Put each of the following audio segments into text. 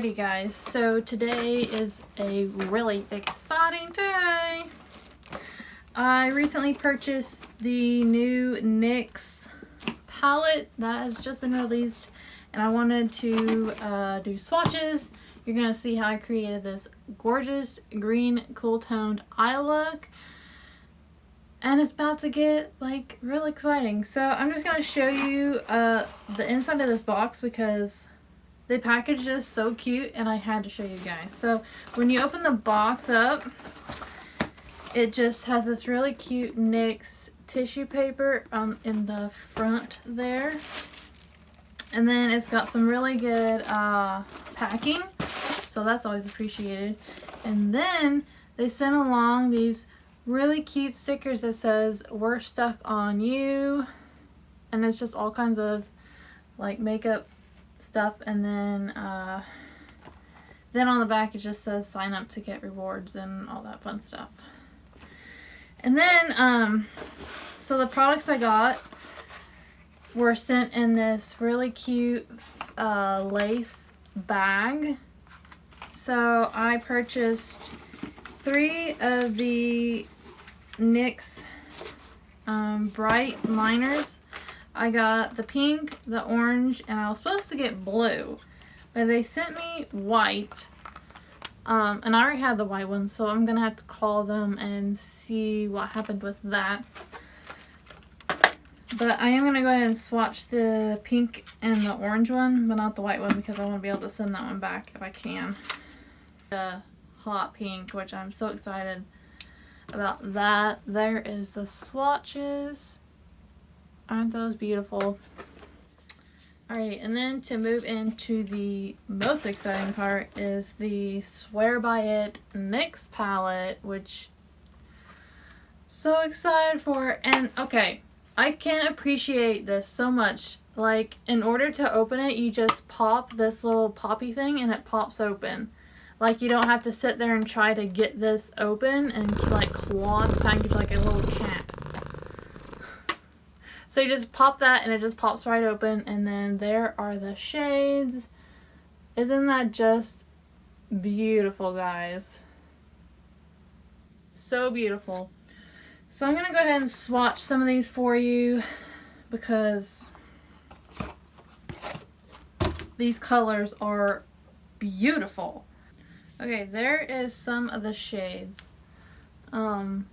Alrighty guys, so today is a really exciting day. I recently purchased the new NYX palette that has just been released, and I wanted to do swatches. You're going to see how I created this gorgeous green cool toned eye look, and it's about to get like real exciting. So I'm just going to show you the inside of this box because the package is so cute and I had to show you guys. So when you open the box up, it just has this really cute NYX tissue paper in the front there. And then it's got some really good packing, so that's always appreciated. And then they sent along these really cute stickers that says "We're stuck on you," and it's just all kinds of like makeup stuff. And then on the back it just says "Sign up to get rewards" and all that fun stuff. And then so the products I got were sent in this really cute lace bag. So I purchased 3 of the NYX bright liners. I got the pink, the orange, and I was supposed to get blue, but they sent me white. And I already had the white one, so I'm gonna have to call them and see what happened with that. But I am gonna go ahead and swatch the pink and the orange one, but not the white one, because I want to be able to send that one back if I can. The hot pink, which I'm so excited about that. There is the swatches. Aren't those beautiful? Alright, and then to move into the most exciting part is the Swear By It NYX palette, which I'm so excited for. And okay, I can appreciate this so much. Like, in order to open it, you just pop this little poppy thing and it pops open. Like, you don't have to sit there and try to get this open and like claw the package like a little cat. So you just pop that and it just pops right open, and then there are the shades. Isn't that just beautiful, guys? So beautiful. So I'm going to go ahead and swatch some of these for you because these colors are beautiful. Okay, there is some of the shades. Isn't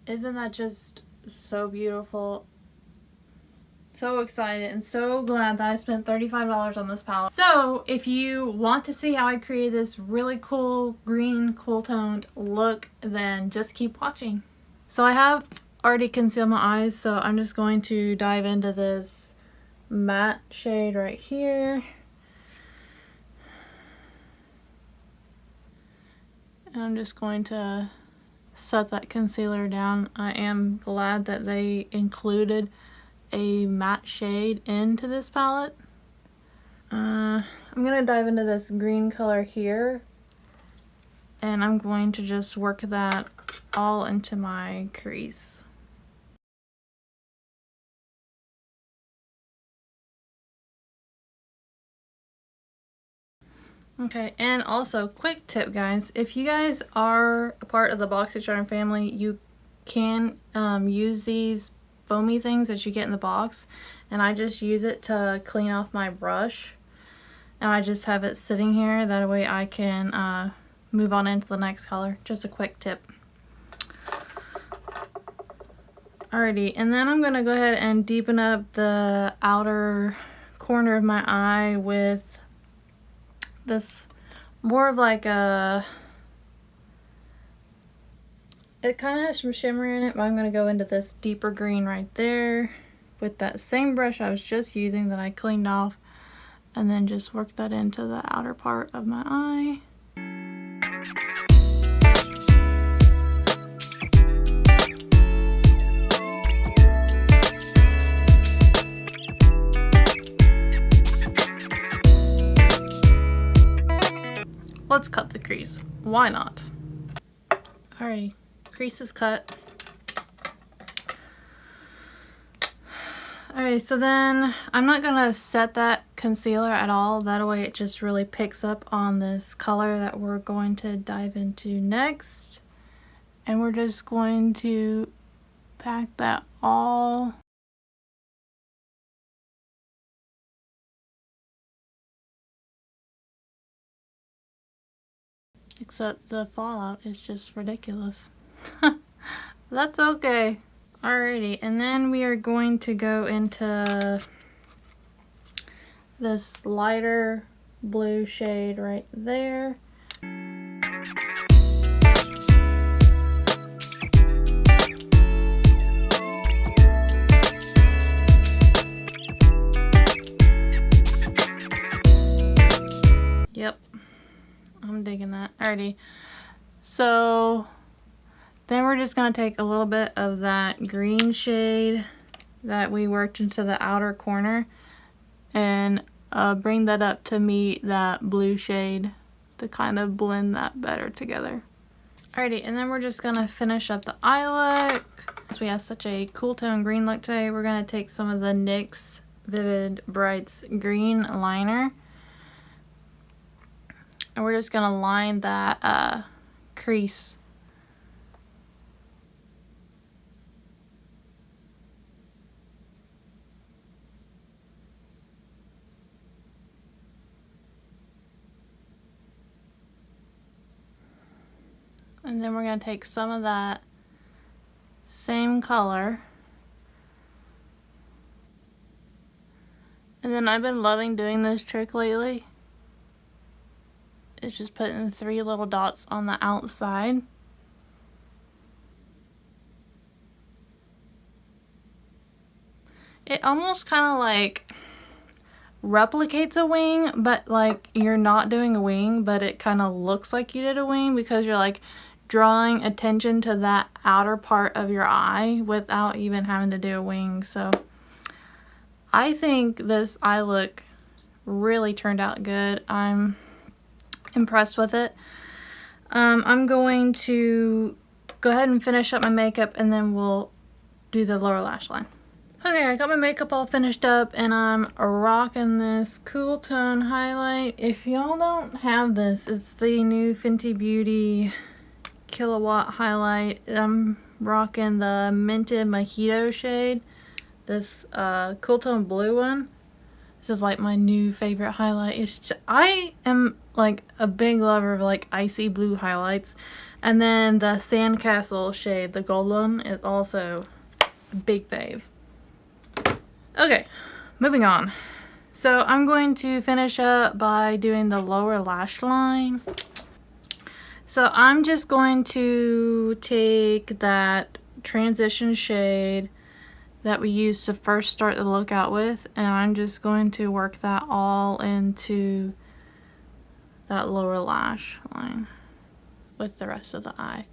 that just so beautiful? So excited and so glad that I spent $35 on this palette. So if you want to see how I created this really cool green cool toned look, then just keep watching. So I have already concealed my eyes, so I'm just going to dive into this matte shade right here. And I'm just going to set that concealer down. I am glad that they included a matte shade into this palette. I'm gonna dive into this green color here, and I'm going to just work that all into my crease. Okay, and also quick tip, guys, if you guys are a part of the Boxy Charm family, you can use these foamy things that you get in the box, and I just use it to clean off my brush, and I just have it sitting here, that way I can move on into the next color. Just a quick tip. Alrighty, and then I'm gonna go ahead and deepen up the outer corner of my eye with this more of like a, it kind of has some shimmer in it, but I'm going to go into this deeper green right there with that same brush I was just using that I cleaned off, and then just work that into the outer part of my eye. Let's cut the crease. Why not? Alrighty, crease is cut. Alright, so then I'm not gonna set that concealer at all. That way it just really picks up on this color that we're going to dive into next. And we're just going to pack that all except the fallout is just ridiculous. That's okay. Alrighty, and then we are going to go into this lighter blue shade right there. Yep, I'm digging that. Alrighty, so then we're just going to take a little bit of that green shade that we worked into the outer corner and bring that up to meet that blue shade to kind of blend that better together. Alrighty, and then we're just going to finish up the eye look. Since we have such a cool tone green look today, we're going to take some of the NYX Vivid Brights green liner. And we're just going to line that crease. And then we're going to take some of that same color. And then I've been loving doing this trick lately. It's just putting 3 little dots on the outside. It almost kind of like replicates a wing, but like you're not doing a wing, but it kind of looks like you did a wing because you're like drawing attention to that outer part of your eye without even having to do a wing. So I think this eye look really turned out good. I'm impressed with it. I'm going to go ahead and finish up my makeup and then we'll do the lower lash line. Okay, I got my makeup all finished up and I'm rocking this cool tone highlight. If y'all don't have this, it's the new Fenty Beauty Kilowatt highlight. I'm rocking the Minted Mojito shade. This cool tone blue one. This is like my new favorite highlight. I am like a big lover of like icy blue highlights. And then the Sandcastle shade, the gold one, is also a big fave. Okay, moving on. So I'm going to finish up by doing the lower lash line. So I'm just going to take that transition shade that we used to first start the look out with, and I'm just going to work that all into that lower lash line with the rest of the eye.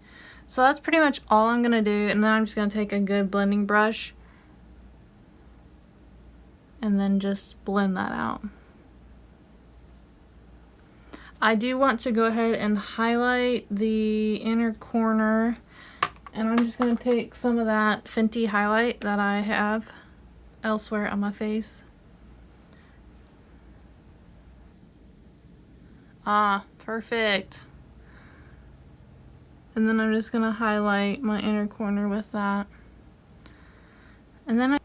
So that's pretty much all I'm gonna do, and then I'm just gonna take a good blending brush and then just blend that out. I do want to go ahead and highlight the inner corner, and I'm just going to take some of that Fenty highlight that I have elsewhere on my face. Ah, perfect. And then I'm just going to highlight my inner corner with that. And then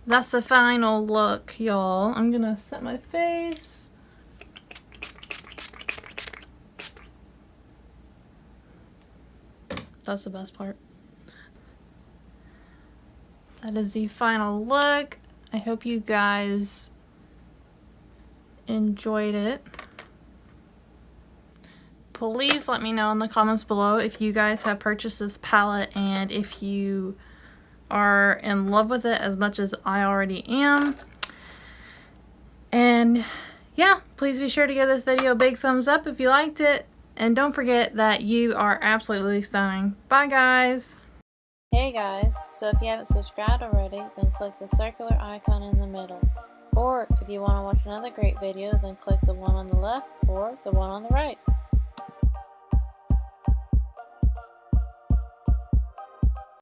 that's the final look, y'all. I'm going to set my face. That's the best part. That is the final look. I hope you guys enjoyed it. Please let me know in the comments below if you guys have purchased this palette and if you are in love with it as much as I already am. And yeah, please be sure to give this video a big thumbs up if you liked it. And don't forget that you are absolutely stunning. Bye, guys. Hey, guys. So if you haven't subscribed already, then click the circular icon in the middle. Or if you want to watch another great video, then click the one on the left or the one on the right.